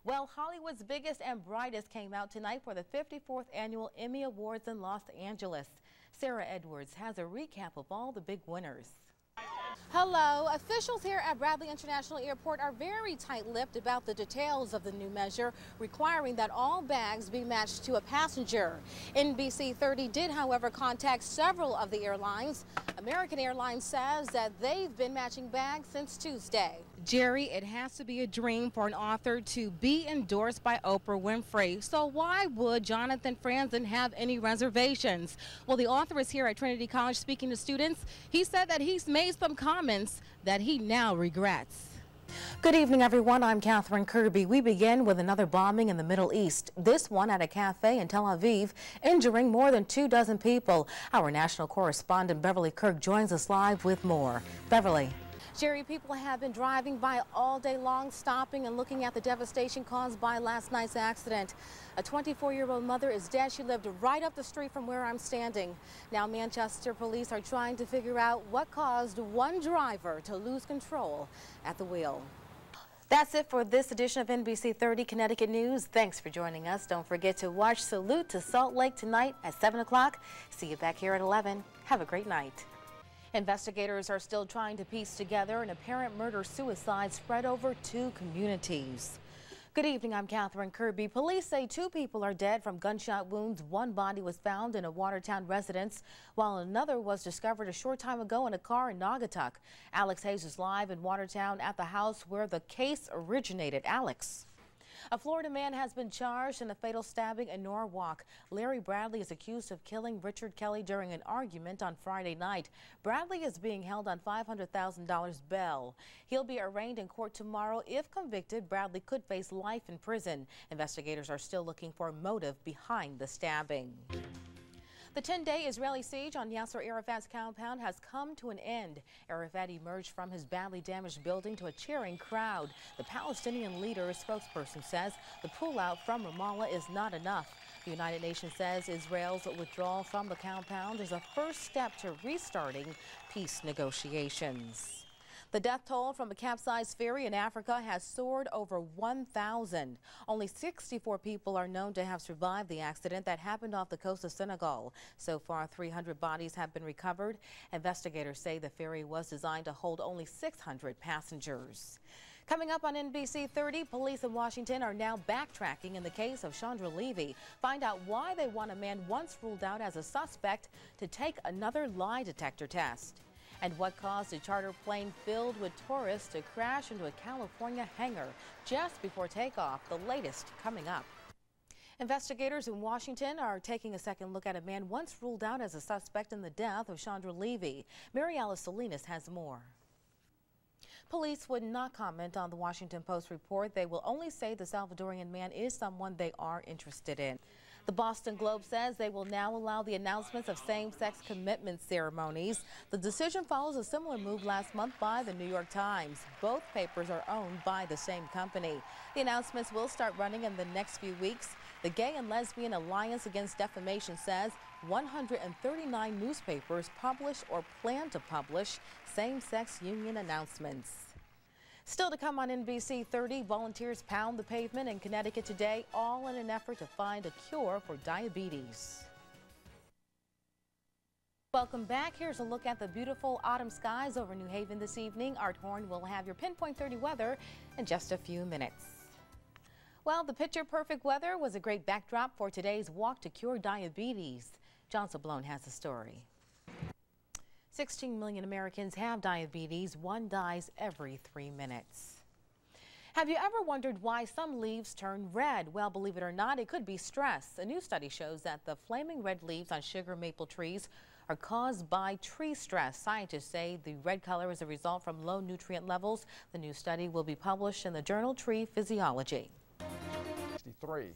Well, Hollywood's biggest and brightest came out tonight for the 54th Annual Emmy Awards in Los Angeles. Sarah Edwards has a recap of all the big winners. Hello. Officials here at Bradley International Airport are very tight-lipped about the details of the new measure, requiring that all bags be matched to a passenger. NBC 30 did, however, contact several of the airlines. American Airlines says that they've been matching bags since Tuesday. Jerry, it has to be a dream for an author to be endorsed by Oprah Winfrey. So why would Jonathan Franzen have any reservations? Well, the author is here at Trinity College speaking to students. He said that he's made some comments that he now regrets. Good evening, everyone. I'm Kathryn Kirby. We begin with another bombing in the Middle East. This one at a cafe in Tel Aviv, injuring more than 24 people. Our national correspondent Beverly Kirk joins us live with more. Beverly. Jerry, people have been driving by all day long, stopping and looking at the devastation caused by last night's accident. A 24-year-old mother is dead. She lived right up the street from where I'm standing. Now, Manchester police are trying to figure out what caused one driver to lose control at the wheel. That's it for this edition of NBC 30 Connecticut News. Thanks for joining us. Don't forget to watch Salute to Salt Lake tonight at 7 o'clock. See you back here at 11. Have a great night. Investigators are still trying to piece together an apparent murder-suicide spread over 2 communities. Good evening, I'm Kathryn Kirby. Police say 2 people are dead from gunshot wounds. One body was found in a Watertown residence, while another was discovered a short time ago in a car in Naugatuck. Alex Hayes is live in Watertown at the house where the case originated. Alex. A Florida man has been charged in a fatal stabbing in Norwalk. Larry Bradley is accused of killing Richard Kelly during an argument on Friday night. Bradley is being held on $500,000 bail. He'll be arraigned in court tomorrow. If convicted, Bradley could face life in prison. Investigators are still looking for motive behind the stabbing. The 10-day Israeli siege on Yasser Arafat's compound has come to an end. Arafat emerged from his badly damaged building to a cheering crowd. The Palestinian leader's spokesperson says the pullout from Ramallah is not enough. The United Nations says Israel's withdrawal from the compound is a first step to restarting peace negotiations. The death toll from a capsized ferry in Africa has soared over 1,000. Only 64 people are known to have survived the accident that happened off the coast of Senegal. So far, 300 bodies have been recovered. Investigators say the ferry was designed to hold only 600 passengers. Coming up on NBC 30, police in Washington are now backtracking in the case of Chandra Levy. Find out why they want a man once ruled out as a suspect to take another lie detector test. And what caused a charter plane filled with tourists to crash into a California hangar just before takeoff. The latest coming up. Investigators in Washington are taking a second look at a man once ruled out as a suspect in the death of Chandra Levy. Mary Alice Salinas has more. Police would not comment on the Washington Post report. They will only say the Salvadorian man is someone they are interested in. The Boston Globe says they will now allow the announcements of same-sex commitment ceremonies. The decision follows a similar move last month by the New York Times. Both papers are owned by the same company. The announcements will start running in the next few weeks. The Gay and Lesbian Alliance Against Defamation says 139 newspapers publish or plan to publish same-sex union announcements. Still to come on NBC 30, volunteers pound the pavement in Connecticut today, all in an effort to find a cure for diabetes. Welcome back. Here's a look at the beautiful autumn skies over New Haven this evening. Art Horn will have your Pinpoint 30 weather in just a few minutes. Well, the picture-perfect weather was a great backdrop for today's Walk to Cure Diabetes. John Sablone has the story. 16 million Americans have diabetes. One dies every 3 minutes. Have you ever wondered why some leaves turn red? Well, believe it or not, it could be stress. A new study shows that the flaming red leaves on sugar maple trees are caused by tree stress. Scientists say the red color is a result from low nutrient levels. The new study will be published in the journal Tree Physiology. 63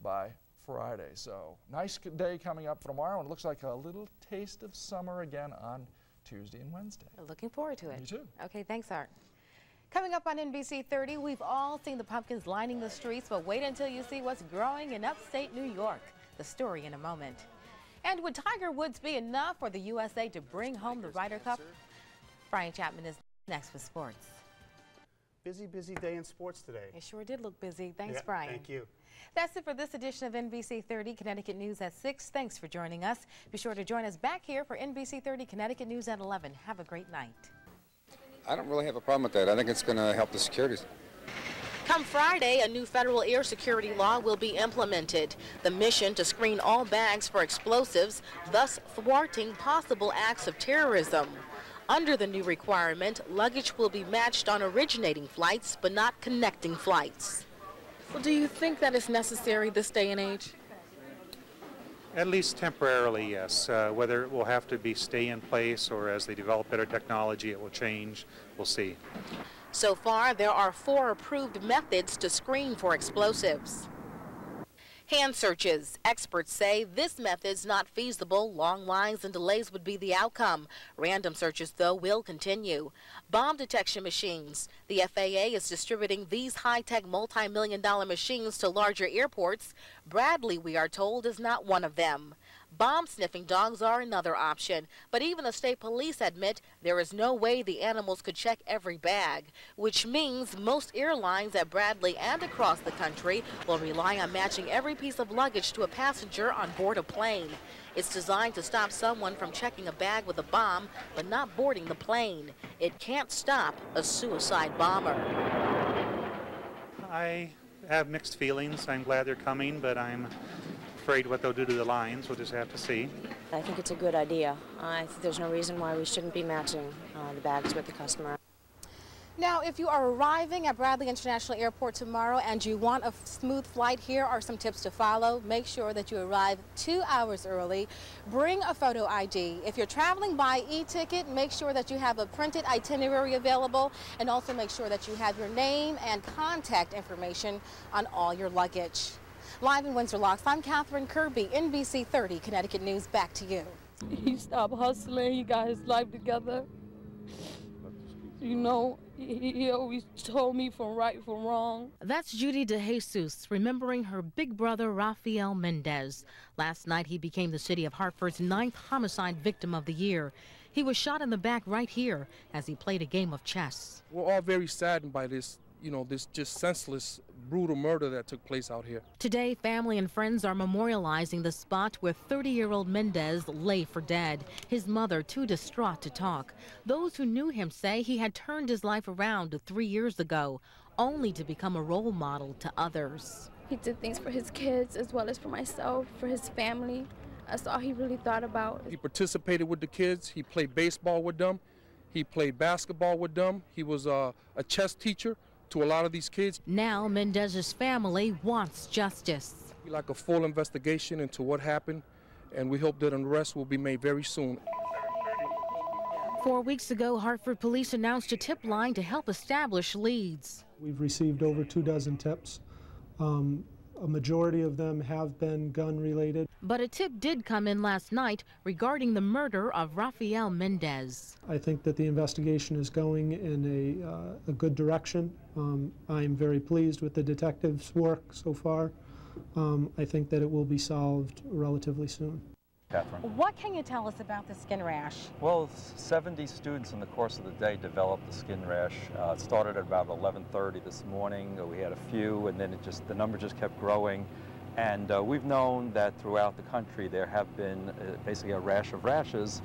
by Friday. So nice day coming up for tomorrow, and it looks like a little taste of summer again on Tuesday and Wednesday. Looking forward to it. Me too. Okay, thanks, Art. Coming up on NBC 30, we've all seen the pumpkins lining the streets, but wait until you see what's growing in upstate New York. The story in a moment. And would Tiger Woods be enough for the USA to bring home the Ryder Cup? Brian Chapman is next with sports. busy day in sports today. It sure did look busy. Thanks, Yeah, Brian. thank you. That's it for this edition of NBC 30 Connecticut News at 6. Thanks for joining us. Be sure to join us back here for NBC 30 Connecticut News at 11. Have a great night. I don't really have a problem with that. I think it's going to help the security. Come Friday, a new federal air security law will be implemented. The mission to screen all bags for explosives, thus thwarting possible acts of terrorism. Under the new requirement, luggage will be matched on originating flights, but not connecting flights. Well, do you think that is necessary this day and age? At least temporarily, yes. Whether it will have to be stay in place or as they develop better technology, it will change. We'll see. So far, there are 4 approved methods to screen for explosives. Hand searches. Experts say this method's not feasible. Long lines and delays would be the outcome. Random searches, though, will continue. Bomb detection machines. The FAA is distributing these high-tech multi-million-dollar machines to larger airports. Bradley, we are told, is not one of them. Bomb-sniffing dogs are another option, but even the state police admit there is no way the animals could check every bag, which means most airlines at Bradley and across the country will rely on matching every piece of luggage to a passenger on board a plane. It's designed to stop someone from checking a bag with a bomb, but not boarding the plane. It can't stop a suicide bomber. I have mixed feelings. I'm glad they're coming, but I'm afraid what they'll do to the lines. We'll just have to see. I think it's a good idea. I think there's no reason why we shouldn't be matching the bags with the customer. Now, if you are arriving at Bradley International Airport tomorrow and you want a smooth flight, here are some tips to follow. Make sure that you arrive 2 hours early. Bring a photo ID. If you're traveling by e-ticket, make sure that you have a printed itinerary available, and also make sure that you have your name and contact information on all your luggage. Live in Windsor Locks, I'm Kathryn Kirby, NBC 30 Connecticut News. Back to you. He stopped hustling. He got his life together. You know, he always told me from right from wrong. That's Judy DeJesus remembering her big brother, Rafael Mendez. Last night, he became the city of Hartford's 9th homicide victim of the year. He was shot in the back right here as he played a game of chess. We're all very saddened by this, this just senseless, brutal murder that took place out here. Today, family and friends are memorializing the spot where 30-year-old Mendez lay for dead, his mother too distraught to talk. Those who knew him say he had turned his life around 3 years ago, only to become a role model to others. He did things for his kids as well as for myself, for his family. That's all he really thought about. He participated with the kids. He played baseball with them. He played basketball with them. He was a chess teacher to a lot of these kids. Now Mendez's family wants justice. We'd like a full investigation into what happened, and we hope that an arrest will be made very soon. 4 weeks ago, Hartford police announced a tip line to help establish leads. We've received over 24 tips. A majority of them have been gun-related. But a tip did come in last night regarding the murder of Rafael Mendez. I think that the investigation is going in a good direction. I am very pleased with the detectives' work so far. I think that it will be solved relatively soon. Kathryn. What can you tell us about the skin rash? Well, 70 students in the course of the day developed the skin rash. It started at about 11:30 this morning. We had a few, and then the number just kept growing. And we've known that throughout the country there have been basically a rash of rashes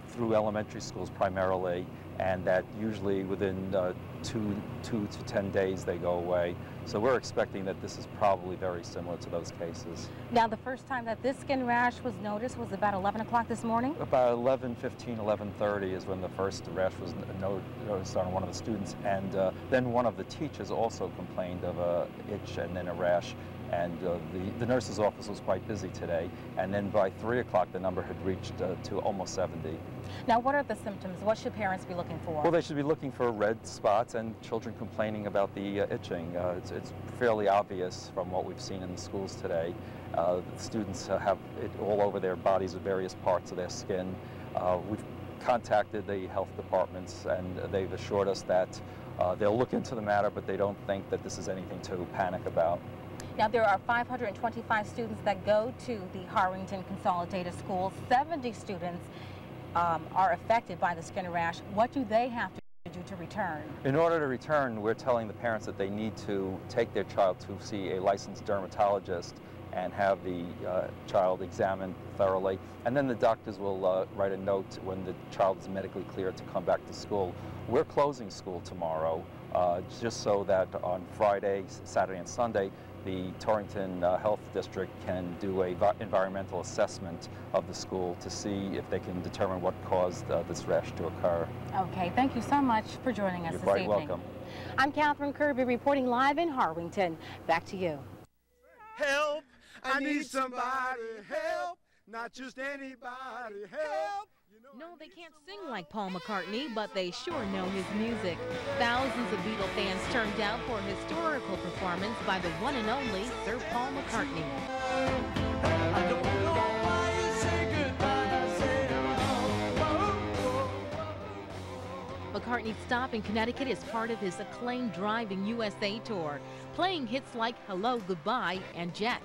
through elementary schools primarily, and that usually within 2 to 10 days they go away. So we're expecting that this is probably very similar to those cases. Now, the first time that this skin rash was noticed was about 11 o'clock this morning? About 11:15, 11:30 is when the first rash was noticed on one of the students. And then one of the teachers also complained of an itch and then a rash. And the nurse's office was quite busy today. And then by 3 o'clock, the number had reached to almost 70. Now, what are the symptoms? What should parents be looking for? Well, they should be looking for red spots and children complaining about the itching. It's fairly obvious from what we've seen in the schools today. The students have it all over their bodies, at various parts of their skin. We've contacted the health departments, and they've assured us that they'll look into the matter, but they don't think that this is anything to panic about. Now, there are 525 students that go to the Harrington Consolidated Schools. 70 students are affected by the skin rash. What do they have to you to return? In order to return, we're telling the parents that they need to take their child to see a licensed dermatologist and have the child examined thoroughly. And then the doctors will write a note when the child is medically cleared to come back to school. We're closing school tomorrow, just so that on Friday, Saturday, and Sunday, the Torrington Health District can do an environmental assessment of the school to see if they can determine what caused this rash to occur. Okay, thank you so much for joining us You're this very evening. welcome. I'm Kathryn Kirby reporting live in Harwington. Back to you. Help! I need somebody help, not just anybody help. No, they can't sing like Paul McCartney, but they sure know his music. Thousands of Beatle fans turned out for a historical performance by the one and only Sir Paul McCartney. I don't know why you say goodbye, I say McCartney's stop in Connecticut is part of his acclaimed Driving USA tour, playing hits like Hello, Goodbye, and Jet.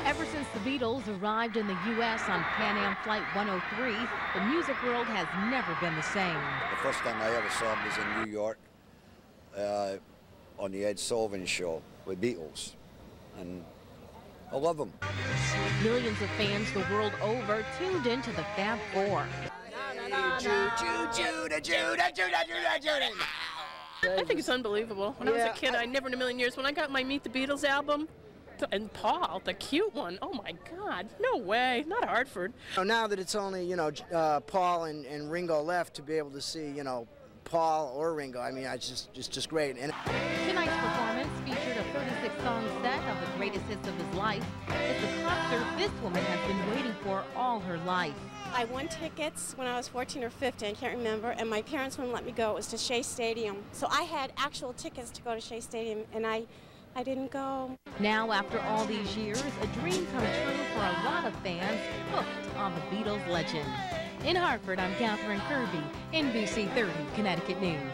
Ever since the Beatles arrived in the U.S. on Pan Am Flight 103, the music world has never been the same. The first time I ever saw him was in New York on the Ed Sullivan Show with Beatles, and I love them. Millions of fans the world over tuned into the Fab Four. I think it's unbelievable. When I was a kid, I never in a million years, when I got my Meet the Beatles album, and Paul, the cute one, oh my God, no way, not Hartford. Now that it's only, you know, Paul and Ringo left, to be able to see, you know, Paul or Ringo, I mean, it's just great. And Tonight's performance featured a 36-song set of the greatest hits of his life. It's a concert this woman has been waiting for all her life. I won tickets when I was 14 or 15, I can't remember, and my parents wouldn't let me go. It was to Shea Stadium. So I had actual tickets to go to Shea Stadium, and I didn't go. Now, after all these years, a dream come true for a lot of fans hooked on the Beatles legend. In Hartford, I'm Kathryn Kirby, NBC 30 Connecticut News.